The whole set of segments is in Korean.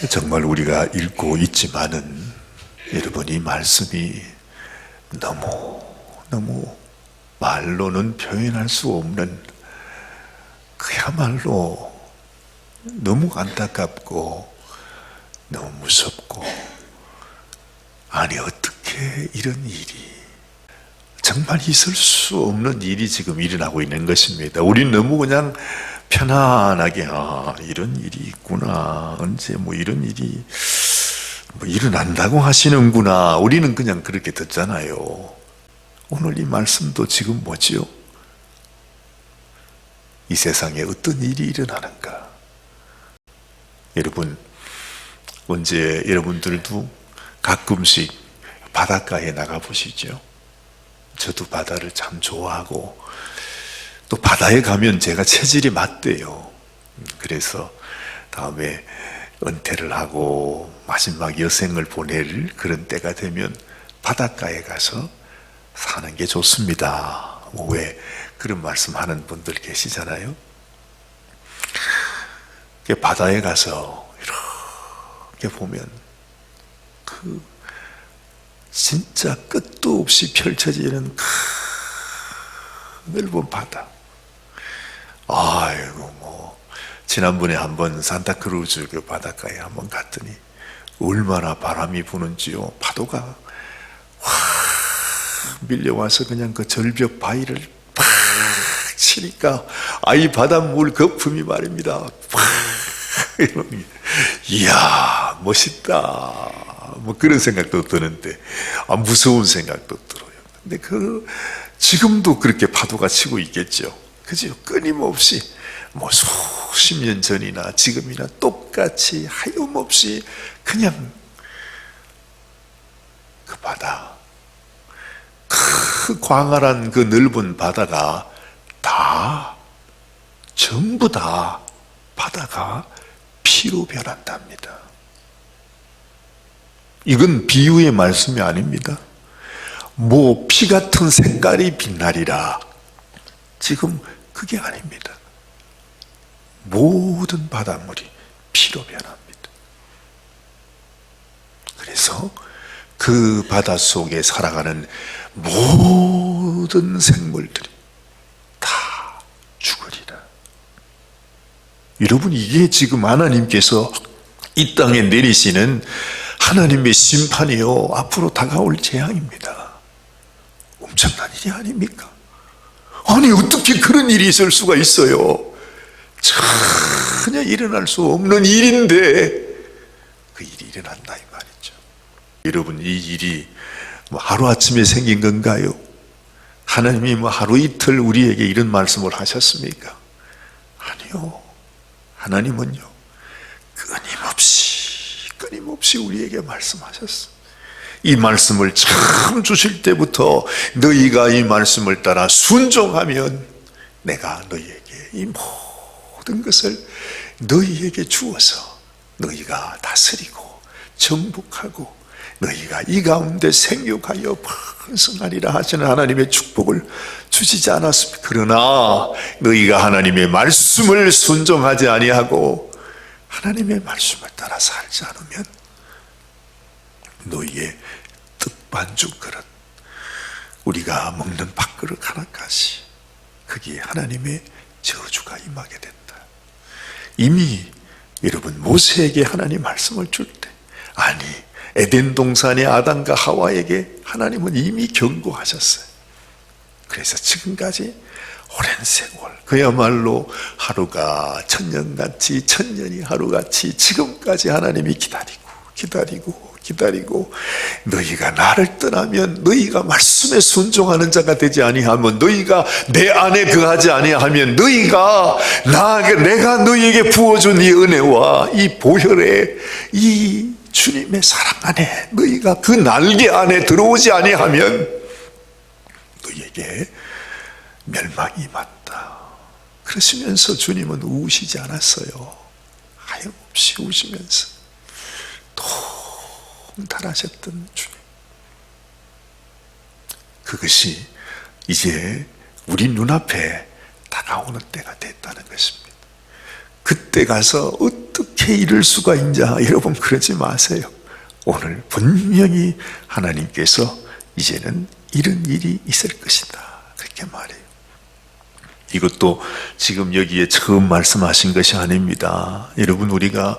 정말 우리가 읽고 있지만은 여러분, 이 말씀이 너무 말로는 표현할 수 없는, 그야말로 너무 안타깝고 너무 무섭고, 아니 어떻게 이런 일이, 정말 있을 수 없는 일이 지금 일어나고 있는 것입니다. 우리는 너무 그냥 편안하게 이런 일이 있구나, 언제 이런 일이 일어난다고 하시는구나, 우리는 그냥 그렇게 듣잖아요. 오늘 이 말씀도 지금 뭐지요? 이 세상에 어떤 일이 일어나는가? 여러분, 언제 여러분들도 가끔씩 바닷가에 나가 보시죠? 저도 바다를 참 좋아하고, 또 바다에 가면 제가 체질이 맞대요. 그래서 다음에 은퇴를 하고 마지막 여생을 보낼 그런 때가 되면 바닷가에 가서 사는 게 좋습니다. 왜 그런 말씀하는 분들 계시잖아요. 바다에 가서 이렇게 보면 그 진짜 끝도 없이 펼쳐지는 넓은 바다. 아이고, 지난번에 한번 산타크루즈 그 바닷가에 한번 갔더니 얼마나 바람이 부는지요. 파도가 확 밀려와서 그냥 그 절벽 바위를 팍 치니까, 이 바닷물 거품이 말입니다. 팍 이야, 멋있다. 그런 생각도 드는데, 무서운 생각도 들어요. 근데 지금도 그렇게 파도가 치고 있겠죠. 그죠? 끊임없이 수십 년 전이나 지금이나 똑같이 하염없이 그냥 그 바다, 그 광활한 그 넓은 바다가 전부 다 바다가 피로 변한답니다. 이건 비유의 말씀이 아닙니다. 피 같은 색깔이 빛나리라, 지금 그게 아닙니다. 모든 바닷물이 피로 변합니다. 그래서 그 바다 속에 살아가는 모든 생물들이 다 죽으리라. 여러분, 이게 지금 하나님께서 이 땅에 내리시는 하나님의 심판이요, 앞으로 다가올 재앙입니다. 엄청난 일이 아닙니까? 아니 어떻게 그런 일이 있을 수가 있어요? 전혀 일어날 수 없는 일인데 그 일이 일어난다 이 말이죠. 여러분, 이 일이 하루아침에 생긴 건가요? 하나님이 하루 이틀 우리에게 이런 말씀을 하셨습니까? 아니요. 하나님은요, 끊임없이 우리에게 말씀하셨어요. 이 말씀을 처음 주실 때부터 너희가 이 말씀을 따라 순종하면 내가 너희에게 이 모든 것을 너희에게 주어서 너희가 다스리고 정복하고 너희가 이 가운데 생육하여 번성하리라 하시는 하나님의 축복을 주시지 않았습니까? 그러나 너희가 하나님의 말씀을 순종하지 아니하고 하나님의 말씀을 따라 살지 않으면 너희의 떡반죽 그릇, 우리가 먹는 밥그릇 하나까지 거기에 하나님의 저주가 임하게 된다. 이미 여러분, 모세에게 하나님 말씀을 줄 때, 에덴 동산의 아담과 하와에게 하나님은 이미 경고하셨어요. 그래서 지금까지 오랜 세월, 그야말로 하루가 천년같이, 천년이 하루같이 지금까지 하나님이 기다리고 너희가 나를 떠나면, 너희가 말씀에 순종하는 자가 되지 아니하면, 너희가 내 안에 거하지 아니하면, 너희가 내가 너희에게 부어준 이 은혜와 이 보혈의 이 주님의 사랑 안에, 너희가 그 날개 안에 들어오지 아니하면 너희에게 멸망이 맞다. 그러시면서 주님은 우시지 않았어요. 하염없이 우시면서 통달하셨던 주님, 그것이 이제 우리 눈앞에 다가오는 때가 됐다는 것입니다. 그때 가서 어떻게 어떻게 이럴 수가 있냐. 여러분 그러지 마세요. 오늘 분명히 하나님께서 이제는 이런 일이 있을 것이다, 그렇게 말해요. 이것도 지금 여기에 처음 말씀하신 것이 아닙니다. 여러분, 우리가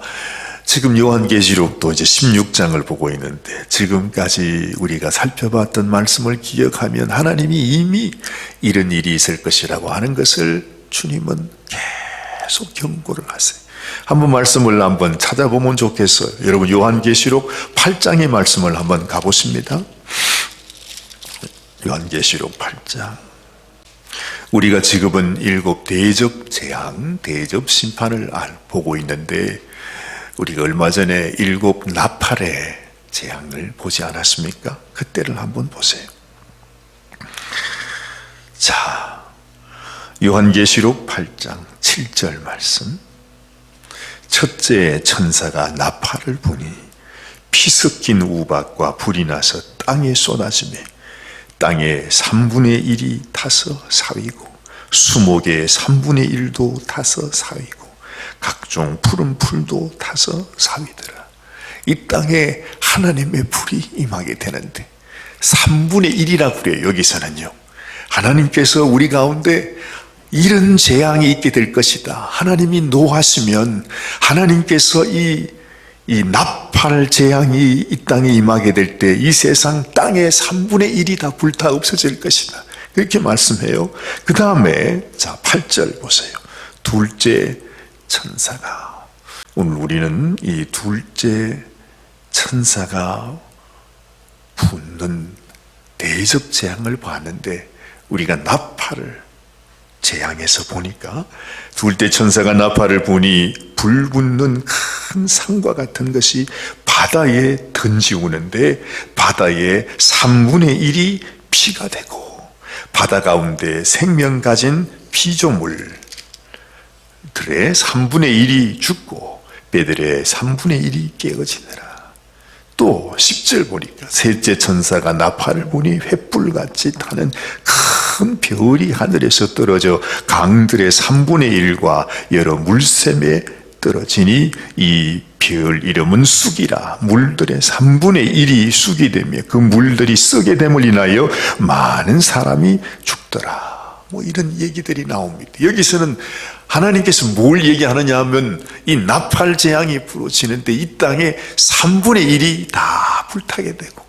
지금 요한계시록도 이제 16장을 보고 있는데, 지금까지 우리가 살펴봤던 말씀을 기억하면 하나님이 이미 이런 일이 있을 것이라고 하는 것을 주님은 계속 경고를 하세요. 한번 말씀을 한번 찾아보면 좋겠어요. 여러분, 요한계시록 8장의 말씀을 한번 가보십니다. 요한계시록 8장. 우리가 지금은 7 대접 재앙, 대접 심판을 보고 있는데, 우리가 얼마 전에 7 나팔의 재앙을 보지 않았습니까? 그때를 한번 보세요. 자, 요한계시록 8장 7절 말씀. 첫째 천사가 나팔을 부니 피 섞인 우박과 불이 나서 땅에 쏟아지며 땅의 3분의 1이 타서 사위고 수목의 3분의 1도 타서 사위고 각종 푸른 풀도 타서 사위더라. 이 땅에 하나님의 불이 임하게 되는데 3분의 1이라고 그래요. 여기서는요, 하나님께서 우리 가운데 이런 재앙이 있게 될 것이다. 하나님이 노하시면 하나님께서 이 나팔 재앙이 이 땅에 임하게 될 때 이 세상 땅의 3분의 1이 다 불타 없어질 것이다, 그렇게 말씀해요. 그 다음에 자 8절 보세요. 둘째 천사가, 오늘 우리는 이 둘째 천사가 붙는 대접 재앙을 봤는데, 우리가 나팔을 재앙에서 보니까 둘째 천사가 나팔을 부니 불 붙는 큰 산과 같은 것이 바다에 던지우는데 바다의 3분의 1이 피가 되고 바다 가운데 생명 가진 피조물들의 3분의 1이 죽고 배들의 3분의 1이 깨어지더라. 또 10절 보니까 셋째 천사가 나팔을 부니 횃불같이 타는 큰 별이 하늘에서 떨어져 강들의 3분의 1과 여러 물샘에 떨어지니 이 별 이름은 쑥이라. 물들의 3분의 1이 쑥이 되며 그 물들이 썩게 됨을 인하여 많은 사람이 죽더라. 뭐 이런 얘기들이 나옵니다. 여기서는 하나님께서 뭘 얘기하느냐 하면 이 나팔 재앙이 부러지는데 이 땅에 3분의 1이 다 불타게 되고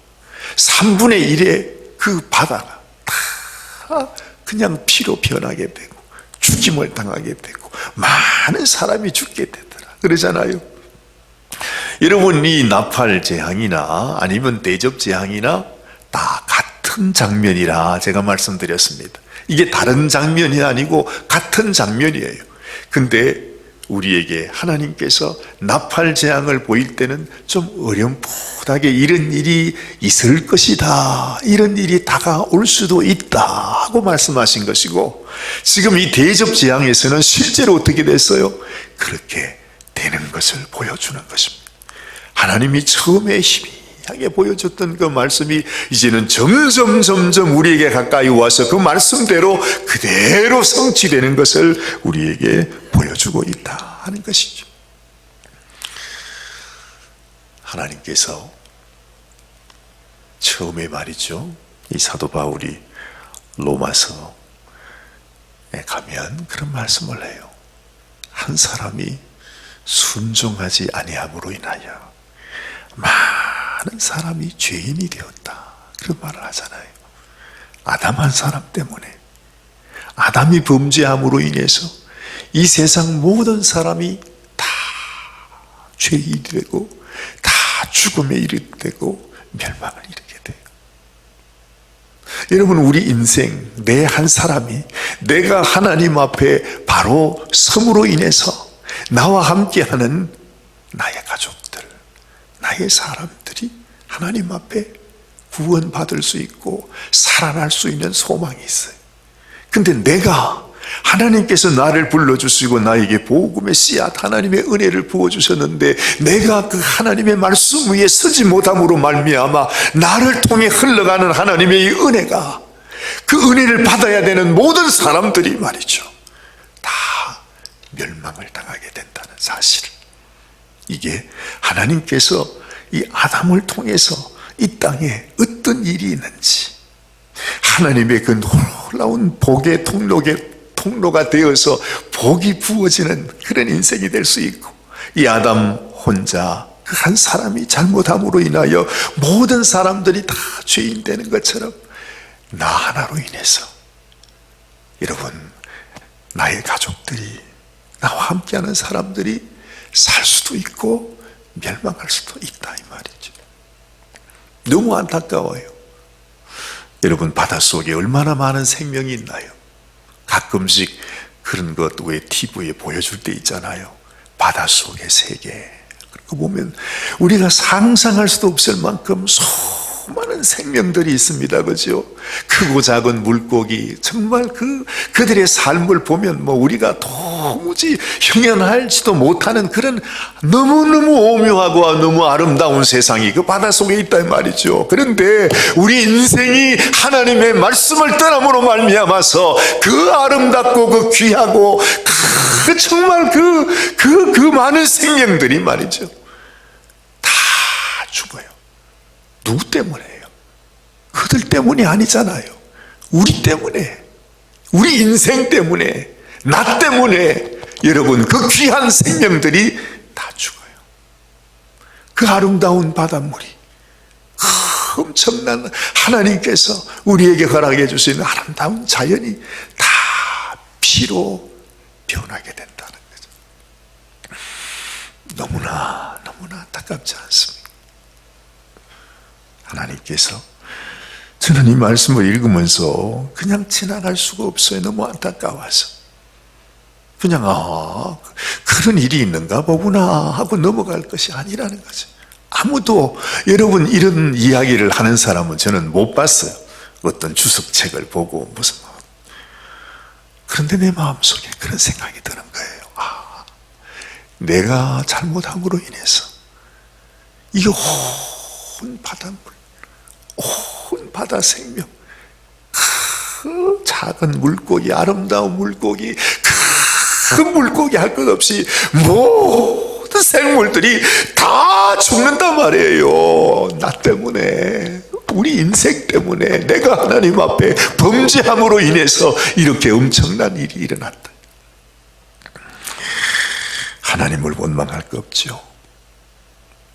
3분의 1의 그 바다가 다 그냥 피로 변하게 되고 죽임을 당하게 되고 많은 사람이 죽게 되더라. 그러잖아요. 여러분, 이 나팔 재앙이나 아니면 대접 재앙이나 다 같은 장면이라 제가 말씀드렸습니다. 이게 다른 장면이 아니고 같은 장면이에요. 근데 우리에게 하나님께서 나팔 재앙을 보일 때는 좀 어렴풋하게 이런 일이 있을 것이다, 이런 일이 다가올 수도 있다 하고 말씀하신 것이고, 지금 이 대접 재앙에서는 실제로 어떻게 됐어요? 그렇게 되는 것을 보여주는 것입니다. 하나님이 처음에 희미하게 보여줬던 그 말씀이 이제는 점점 우리에게 가까이 와서 그 말씀대로 그대로 성취되는 것을 우리에게 보여주고 있다 하는 것이죠. 하나님께서 처음에 말이죠, 이 사도 바울이 로마서에 가면 그런 말씀을 해요. 한 사람이 순종하지 아니함으로 인하여 많은 사람이 죄인이 되었다, 그런 말을 하잖아요. 아담 한 사람 때문에, 아담이 범죄함으로 인해서 이 세상 모든 사람이 다 죄인이 되고 다 죽음에 이르게 되고 멸망을 이르게 돼요. 여러분, 우리 인생 내 한 사람이 내가 하나님 앞에 바로 섬으로 인해서 나와 함께하는 나의 가족들, 나의 사람들이 하나님 앞에 구원받을 수 있고 살아날 수 있는 소망이 있어요. 근데 내가 하나님께서 나를 불러주시고 나에게 복음의 씨앗, 하나님의 은혜를 부어주셨는데 내가 그 하나님의 말씀 위에 서지 못함으로 말미암아 나를 통해 흘러가는 하나님의 이 은혜가, 그 은혜를 받아야 되는 모든 사람들이 말이죠, 다 멸망을 당하게 된다는 사실을 이게 하나님께서 이 아담을 통해서 이 땅에 어떤 일이 있는지, 하나님의 그 놀라운 복의 통로가 되어서 복이 부어지는 그런 인생이 될 수 있고, 이 아담 혼자 그 한 사람이 잘못함으로 인하여 모든 사람들이 다 죄인 되는 것처럼 나 하나로 인해서 여러분, 나의 가족들이, 나와 함께하는 사람들이 살 수도 있고 멸망할 수도 있다, 이 말이죠. 너무 안타까워요. 여러분, 바닷속에 얼마나 많은 생명이 있나요? 가끔씩 그런 것 왜 TV에 보여줄 때 있잖아요. 바닷속의 세계. 그거 보면 우리가 상상할 수도 없을 만큼 수많은 생명들이 있습니다. 그죠? 크고 작은 물고기, 정말 그들의 삶을 보면 우리가 도무지 형연할지도 못하는 그런 너무너무 오묘하고 너무 아름다운 세상이 그 바닷속에 있다, 말이죠. 그런데 우리 인생이 하나님의 말씀을 떠남으로 말미암아서 그 아름답고 그 귀하고 정말 그 많은 생명들이 말이죠, 다 죽어요. 누구 때문에요? 그들 때문이 아니잖아요. 우리 때문에, 우리 인생 때문에, 나 때문에 여러분, 그 귀한 생명들이 다 죽어요. 그 아름다운 바닷물이, 그 엄청난 하나님께서 우리에게 허락해 주시는 아름다운 자연이 다 피로 변하게 된다는 거죠. 너무나 안타깝지 않습니까? 하나님께서, 저는 이 말씀을 읽으면서 그냥 지나갈 수가 없어요. 너무 안타까워서 그냥 그런 일이 있는가 보구나 하고 넘어갈 것이 아니라는 거죠. 아무도, 여러분, 이런 이야기를 하는 사람은 저는 못 봤어요. 어떤 주석책을 보고 무슨, 그런데 내 마음속에 그런 생각이 드는 거예요. 내가 잘못함으로 인해서 이 온 바닷물, 온 바다 생명, 그 작은 물고기, 아름다운 물고기, 큰 물고기 할 것 없이 모든 생물들이 다 죽는단 말이에요. 나 때문에, 우리 인생 때문에, 내가 하나님 앞에 범죄함으로 인해서 이렇게 엄청난 일이 일어났다. 하나님을 원망할 거 없죠.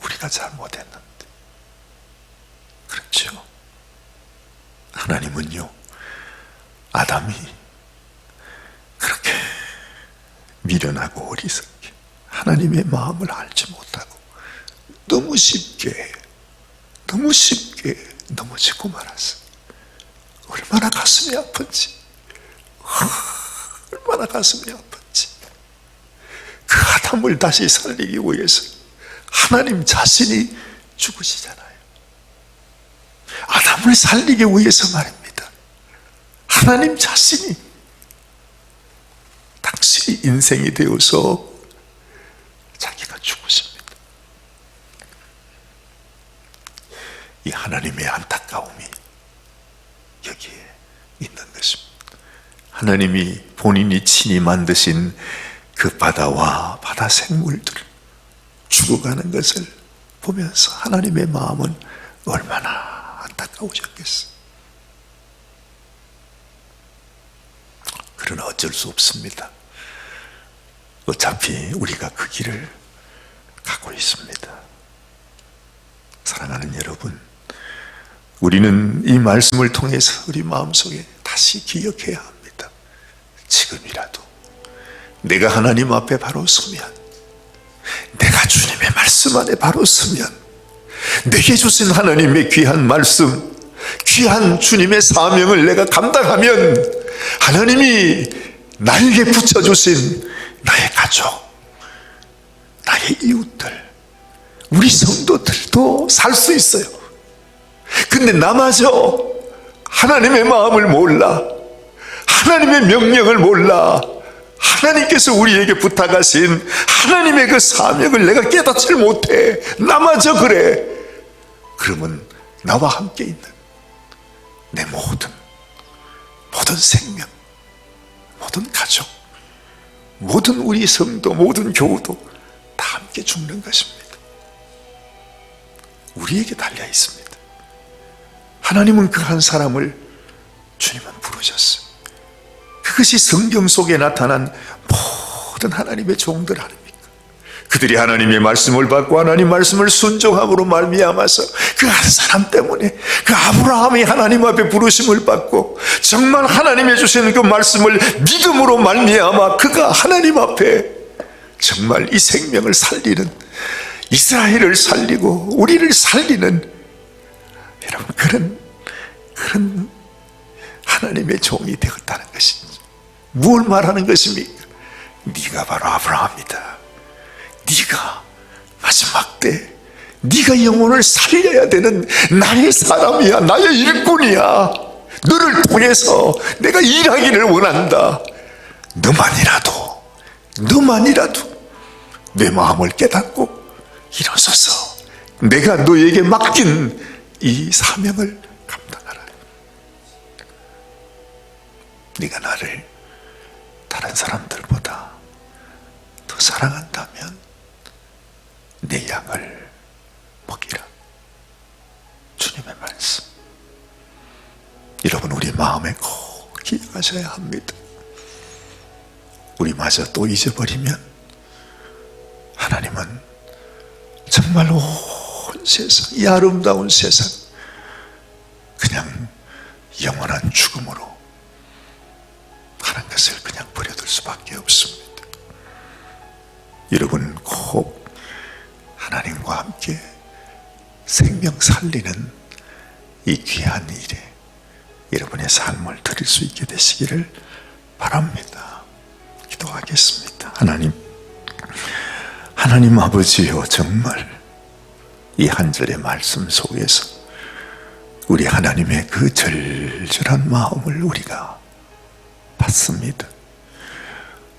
우리가 잘못했는데. 그렇죠. 하나님은요, 아담이 그렇게 미련하고 어리석게 하나님의 마음을 알지 못하고 너무 쉽게 넘어지고 말았어. 얼마나 가슴이 아픈지, 얼마나 가슴이 아픈지. 그 아담을 다시 살리기 위해서 하나님 자신이 죽으시잖아요. 아담을 살리기 위해서 말입니다. 하나님 자신이, 당신이 인생이 되어서 자기가 죽으십니다. 이 하나님의 안타까움이 여기에 있는 것입니다. 하나님이 본인이 친히 만드신 그 바다와 바다 생물들 죽어가는 것을 보면서 하나님의 마음은 얼마나 안타까우셨겠어. 그러나 어쩔 수 없습니다. 어차피 우리가 그 길을 가고 있습니다. 사랑하는 여러분, 우리는 이 말씀을 통해서 우리 마음속에 다시 기억해야 합니다. 지금이라도 내가 하나님 앞에 바로 서면, 내가 주님의 말씀 안에 바로 서면, 내게 주신 하나님의 귀한 말씀, 귀한 주님의 사명을 내가 감당하면 하나님이 나에게 붙여주신 나의 가족, 나의 이웃들, 우리 성도들도 살 수 있어요. 근데 나마저 하나님의 마음을 몰라, 하나님의 명령을 몰라, 하나님께서 우리에게 부탁하신 하나님의 그 사명을 내가 깨닫지 못해. 나마저 그래. 그러면 나와 함께 있는 내 모든 생명, 모든 가족, 모든 우리 성도, 모든 교우도 다 다 함께 죽는 것입니다. 우리에게 달려 있습니다. 하나님은 그 한 사람을 주님은 부르셨어요. 그것이 성경 속에 나타난 모든 하나님의 종들 아닙니까? 그들이 하나님의 말씀을 받고 하나님 말씀을 순종함으로 말미암아서 그 한 사람 때문에 그 아브라함이 하나님 앞에 부르심을 받고 정말 하나님의 주시는 그 말씀을 믿음으로 말미암아 그가 하나님 앞에 정말 이 생명을 살리는, 이스라엘을 살리고 우리를 살리는, 여러분 그런 하나님의 종이 되었다는 것이죠. 무엇을 말하는 것입니까? 네가 바로 아브라함이다. 네가 마지막 때 네가 영혼을 살려야 되는 나의 사람이야. 나의 일꾼이야. 너를 통해서 내가 일하기를 원한다. 너만이라도 내 마음을 깨닫고 일어서서 내가 너에게 맡긴 이 사명을 감당하라. 네가 나를 다른 사람들보다 더 사랑한다면 내 양을 먹이라. 주님의 말씀. 여러분, 우리 마음에 꼭 기억하셔야 합니다. 우리마저 또 잊어버리면 하나님은 정말 온 세상, 이 아름다운 세상 그냥 영원한 죽음으로 하는 것을 그냥 버려둘 수밖에 없습니다. 여러분 꼭 하나님과 함께 생명 살리는 이 귀한 일에 여러분의 삶을 드릴 수 있게 되시기를 바랍니다. 기도하겠습니다. 하나님 아버지요, 정말 이 한 절의 말씀 속에서 우리 하나님의 그 절절한 마음을 우리가 봤습니다.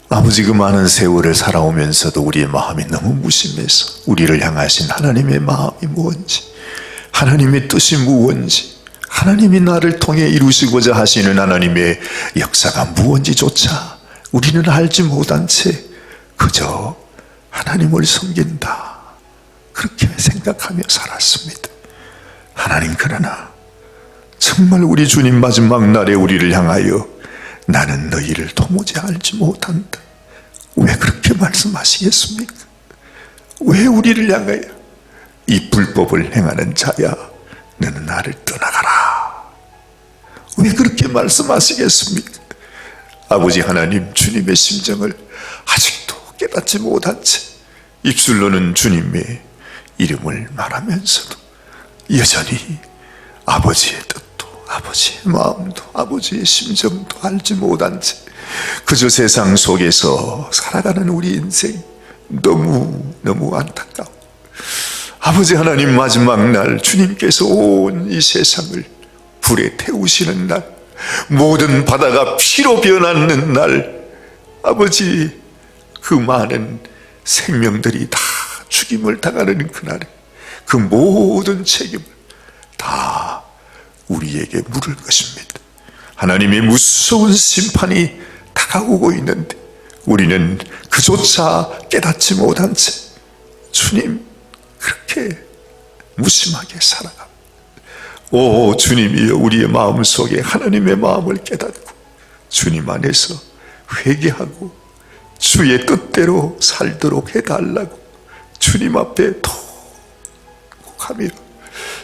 아버지, 그 많은 세월을 살아오면서도 우리의 마음이 너무 무심해서 우리를 향하신 하나님의 마음이 무엇인지, 하나님의 뜻이 무엇인지, 하나님이 나를 통해 이루시고자 하시는 하나님의 역사가 무엇인지조차 우리는 알지 못한 채 그저 하나님을 섬긴다, 그렇게 생각하며 살았습니다. 하나님, 그러나 정말 우리 주님 마지막 날에 우리를 향하여 나는 너희를 도무지 알지 못한다, 왜 그렇게 말씀하시겠습니까? 왜 우리를 향하여 이 불법을 행하는 자야 너는 나를 떠나가라, 왜 그렇게 말씀하시겠습니까? 아버지 하나님, 주님의 심정을 아직도 깨닫지 못한 채 입술로는 주님의 이름을 말하면서도 여전히 아버지의 뜻도 아버지의 마음도 아버지의 심정도 알지 못한 채 그저 세상 속에서 살아가는 우리 인생 너무 안타까워. 아버지 하나님, 마지막 날 주님께서 온 이 세상을 불에 태우시는 날, 모든 바다가 피로 변하는 날, 아버지 그 많은 생명들이 다 죽임을 당하는 그날에 그 모든 책임을 다 우리에게 물을 것입니다. 하나님의 무서운 심판이 다가오고 있는데 우리는 그조차 깨닫지 못한 채 주님 그렇게 무심하게 살아갑니다. 오 주님이여, 우리의 마음속에 하나님의 마음을 깨닫고 주님 안에서 회개하고 주의 뜻대로 살도록 해달라고 주님 앞에 통곡하며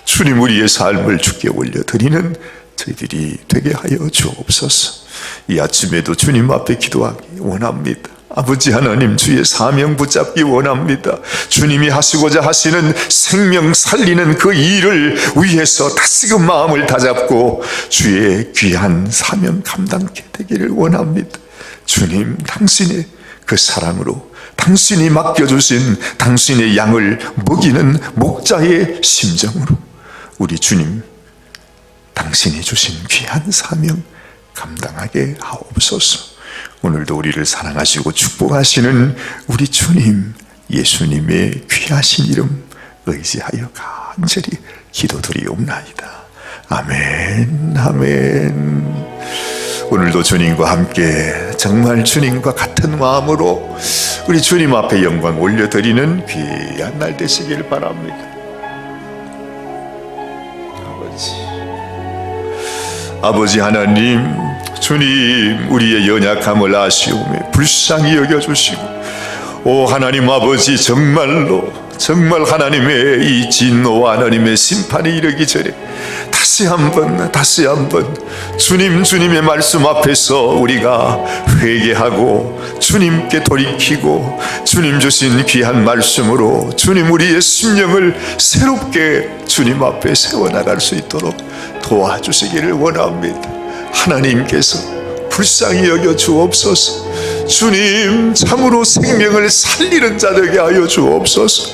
주님, 우리의 삶을 주께 올려드리는 저희들이 되게 하여 주옵소서. 이 아침에도 주님 앞에 기도하기 원합니다. 아버지 하나님, 주의 사명 붙잡기 원합니다. 주님이 하시고자 하시는 생명 살리는 그 일을 위해서 다시금 마음을 다잡고 주의 귀한 사명 감당케 되기를 원합니다. 주님, 당신의 그 사랑으로 당신이 맡겨주신 당신의 양을 먹이는 목자의 심정으로 우리 주님, 당신이 주신 귀한 사명 감당하게 하옵소서. 오늘도 우리를 사랑하시고 축복하시는 우리 주님 예수님의 귀하신 이름 의지하여 간절히 기도드리옵나이다. 아멘, 아멘. 오늘도 주님과 함께 정말 주님과 같은 마음으로 우리 주님 앞에 영광 올려드리는 귀한 날 되시길 바랍니다. 아버지 하나님, 주님 우리의 연약함을 아시오며 불쌍히 여겨주시고, 오 하나님 아버지, 정말 하나님의 이 진노와 하나님의 심판이 이르기 전에 다시 한번 주님의 말씀 앞에서 우리가 회개하고 주님께 돌이키고 주님 주신 귀한 말씀으로 주님 우리의 심령을 새롭게 주님 앞에 세워나갈 수 있도록 도와주시기를 원합니다. 하나님께서 불쌍히 여겨 주옵소서. 주님, 참으로 생명을 살리는 자 되게 하여 주옵소서.